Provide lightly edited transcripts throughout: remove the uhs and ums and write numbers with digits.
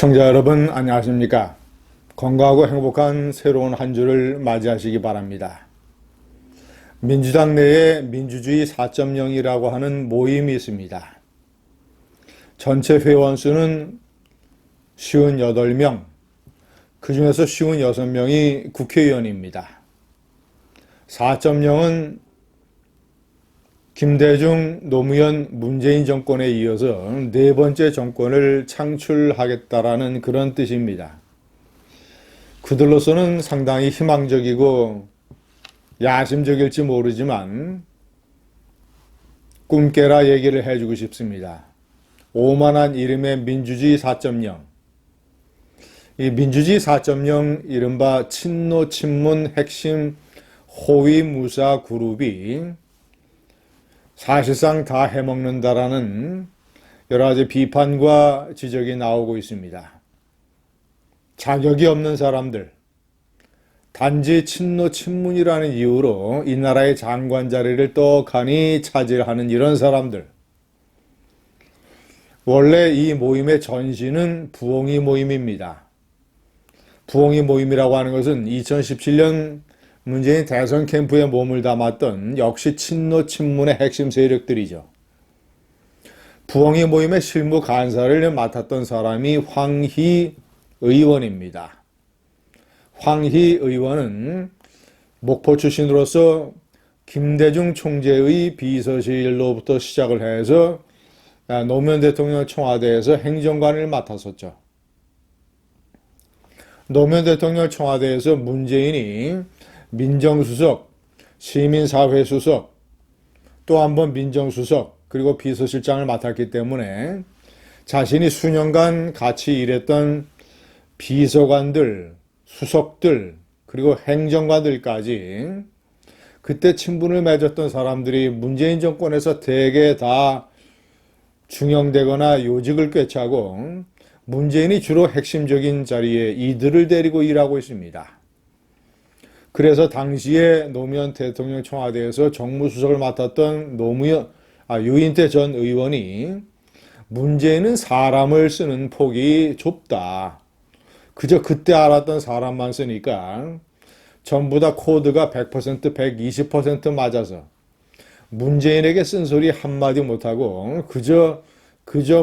시청자 여러분 안녕하십니까? 건강하고 행복한 새로운 한 주를 맞이하시기 바랍니다. 민주당 내에 민주주의 4.0이라고 하는 모임이 있습니다. 전체 회원 수는 58명, 그 중에서 56명이 국회의원입니다. 4.0은 김대중, 노무현, 문재인 정권에 이어서 네 번째 정권을 창출하겠다라는 그런 뜻입니다. 그들로서는 상당히 희망적이고 야심적일지 모르지만 꿈깨라 얘기를 해주고 싶습니다. 오만한 이름의 민주주의 4.0. 이 민주주의 4.0 이른바 친노 친문 핵심 호위 무사 그룹이 사실상 다 해먹는다라는 여러 가지 비판과 지적이 나오고 있습니다. 자격이 없는 사람들, 단지 친노 친문이라는 이유로 이 나라의 장관 자리를 떡하니 차지하는 이런 사람들. 원래 이 모임의 전신은 부엉이 모임입니다. 부엉이 모임이라고 하는 것은 2017년 문재인 대선 캠프에 몸을 담았던 역시 친노 친문의 핵심 세력들이죠. 부엉이 모임의 실무 간사를 맡았던 사람이 황희 의원입니다. 황희 의원은 목포 출신으로서 김대중 총재의 비서실로부터 시작을 해서 노무현 대통령 청와대에서 행정관을 맡았었죠. 노무현 대통령 청와대에서 문재인이 민정수석, 시민사회수석, 또 한 번 민정수석, 그리고 비서실장을 맡았기 때문에 자신이 수년간 같이 일했던 비서관들, 수석들, 그리고 행정관들까지 그때 친분을 맺었던 사람들이 문재인 정권에서 대개 다 중용되거나 요직을 꿰차고 문재인이 주로 핵심적인 자리에 이들을 데리고 일하고 있습니다. 그래서 당시에 노무현 대통령 청와대에서 정무수석을 맡았던 유인태 전 의원이 문재인은 사람을 쓰는 폭이 좁다. 그저 그때 알았던 사람만 쓰니까 전부 다 코드가 100%, 120% 맞아서 문재인에게 쓴소리 한마디 못하고 그저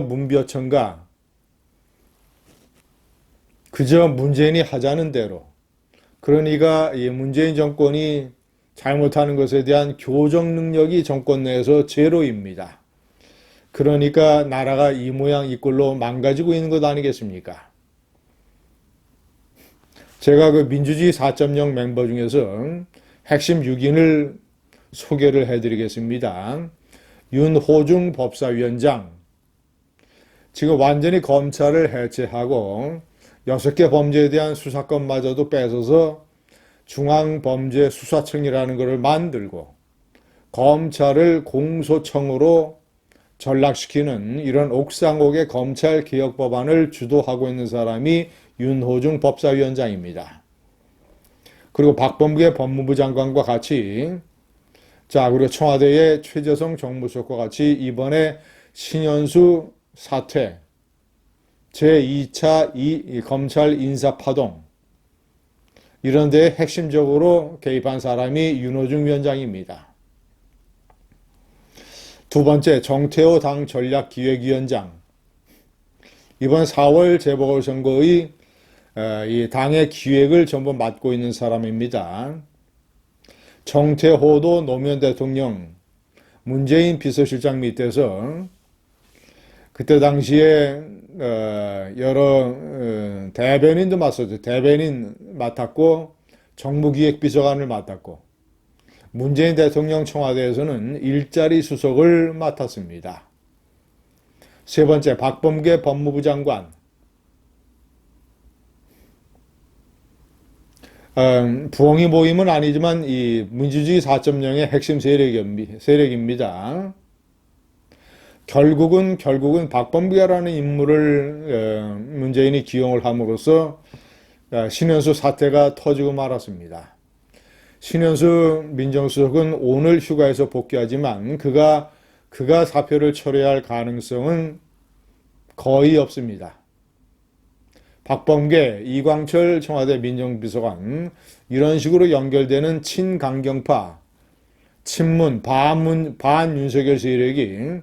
문벼천가, 그저 문재인이 하자는 대로, 그러니까 이 문재인 정권이 잘못하는 것에 대한 교정 능력이 정권 내에서 제로입니다. 그러니까 나라가 이 모양 이 꼴로 망가지고 있는 것 아니겠습니까? 제가 그 민주주의 4.0 멤버 중에서 핵심 6인을 소개를 해드리겠습니다. 윤호중 법사위원장, 지금 완전히 검찰을 해체하고 6개 범죄에 대한 수사권마저도 뺏어서 중앙범죄수사청이라는 것을 만들고 검찰을 공소청으로 전락시키는 이런 옥상옥의 검찰개혁 법안을 주도하고 있는 사람이 윤호중 법사위원장입니다. 그리고 박범계 법무부 장관과 같이 그리고 청와대의 최재성 정무수석과 같이 이번에 신현수 사퇴, 제2차 검찰 인사파동 이런 데에 핵심적으로 개입한 사람이 윤호중 위원장입니다. 두 번째, 정태호 당 전략기획위원장. 이번 4월 재보궐선거의 이 당의 기획을 전부 맡고 있는 사람입니다. 정태호도 노무현 대통령, 문재인 비서실장 밑에서 그때 당시에 여러 대변인도 맡았죠. 대변인 맡았고 정무기획비서관을 맡았고 문재인 대통령 청와대에서는 일자리 수석을 맡았습니다. 세 번째, 박범계 법무부 장관. 부엉이 모임은 아니지만 이 민주주의 4.0의 핵심 세력입니다. 결국은 박범계라는 인물을 문재인이 기용을 함으로써 신현수 사태가 터지고 말았습니다. 신현수 민정수석은 오늘 휴가에서 복귀하지만 그가 사표를 철회할 가능성은 거의 없습니다. 박범계, 이광철 청와대 민정비서관 이런 식으로 연결되는 친강경파, 친문, 반윤석열 세력이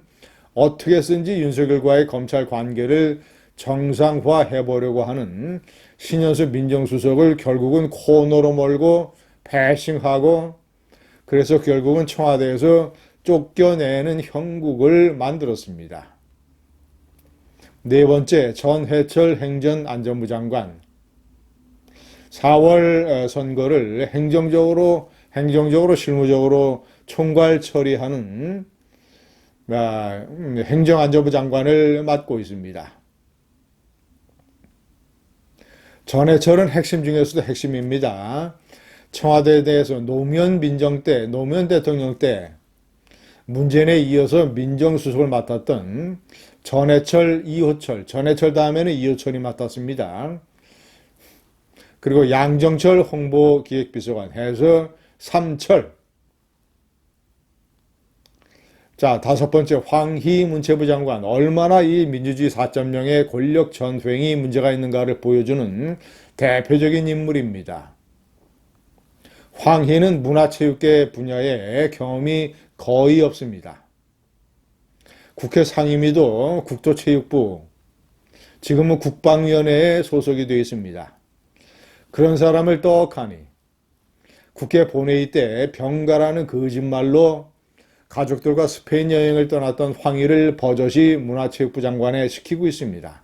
어떻게든지 윤석열과의 검찰 관계를 정상화해보려고 하는 신현수 민정수석을 결국은 코너로 몰고 배싱하고 그래서 결국은 청와대에서 쫓겨내는 형국을 만들었습니다. 네 번째, 전해철 행정안전부 장관. 4월 선거를 행정적으로 실무적으로 총괄 처리하는 행정안전부 장관을 맡고 있습니다. 전해철은 핵심 중에서도 핵심입니다. 청와대에 대해서 노무현 대통령 때 문재인에 이어서 민정수석을 맡았던 전해철 다음에는 이호철이 맡았습니다. 그리고 양정철 홍보기획비서관 해서 3철. 자, 다섯 번째, 황희 문체부 장관. 얼마나 이 민주주의 4.0의 권력 전횡이 문제가 있는가를 보여주는 대표적인 인물입니다. 황희는 문화체육계 분야에 경험이 거의 없습니다. 국회 상임위도 국토체육부, 지금은 국방위원회에 소속이 되어 있습니다. 그런 사람을 떡하니 국회 본회의 때 병가라는 거짓말로 가족들과 스페인 여행을 떠났던 황희를 버젓이 문화체육부 장관에 시키고 있습니다.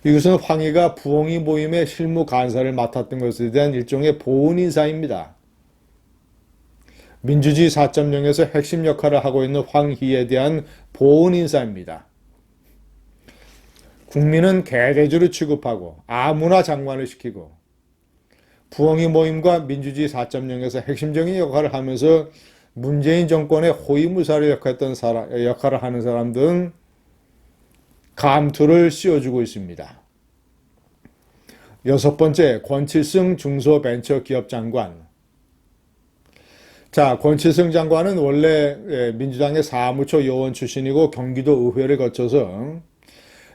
이것은 황희가 부엉이 모임의 실무 간사를 맡았던 것에 대한 일종의 보훈 인사입니다. 민주주의 4.0에서 핵심 역할을 하고 있는 황희에 대한 보훈 인사입니다. 국민은 개돼지로 취급하고 아무나 장관을 시키고 부엉이 모임과 민주주의 4.0에서 핵심적인 역할을 하면서 문재인 정권의 호위무사를 역할을 하는 사람들은 감투를 씌워주고 있습니다. 여섯 번째, 권칠승 중소벤처기업 장관. 자, 권칠승 장관은 원래 민주당의 사무처 요원 출신이고 경기도 의회를 거쳐서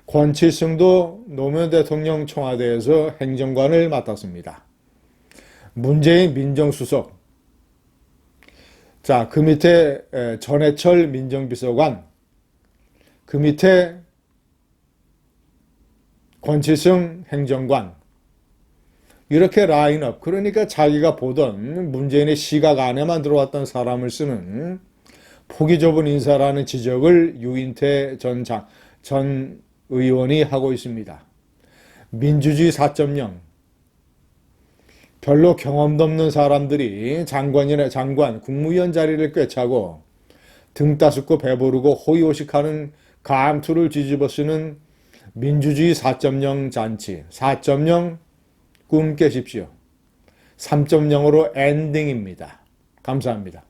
권칠승도 노무현 대통령 청와대에서 행정관을 맡았습니다. 문재인 민정수석. 자, 그 밑에 전해철 민정비서관, 그 밑에 권칠승 행정관, 이렇게 라인업, 그러니까 자기가 보던 문재인의 시각 안에만 들어왔던 사람을 쓰는 폭이 좁은 인사라는 지적을 유인태 전 의원이 하고 있습니다. 민주주의 4.0, 별로 경험도 없는 사람들이 장관, 국무위원 자리를 꿰차고 등 따숩고 배부르고 호의호식하는 감투를 뒤집어 쓰는 민주주의 4.0 잔치, 4.0 꿈 깨십시오. 3.0으로 엔딩입니다. 감사합니다.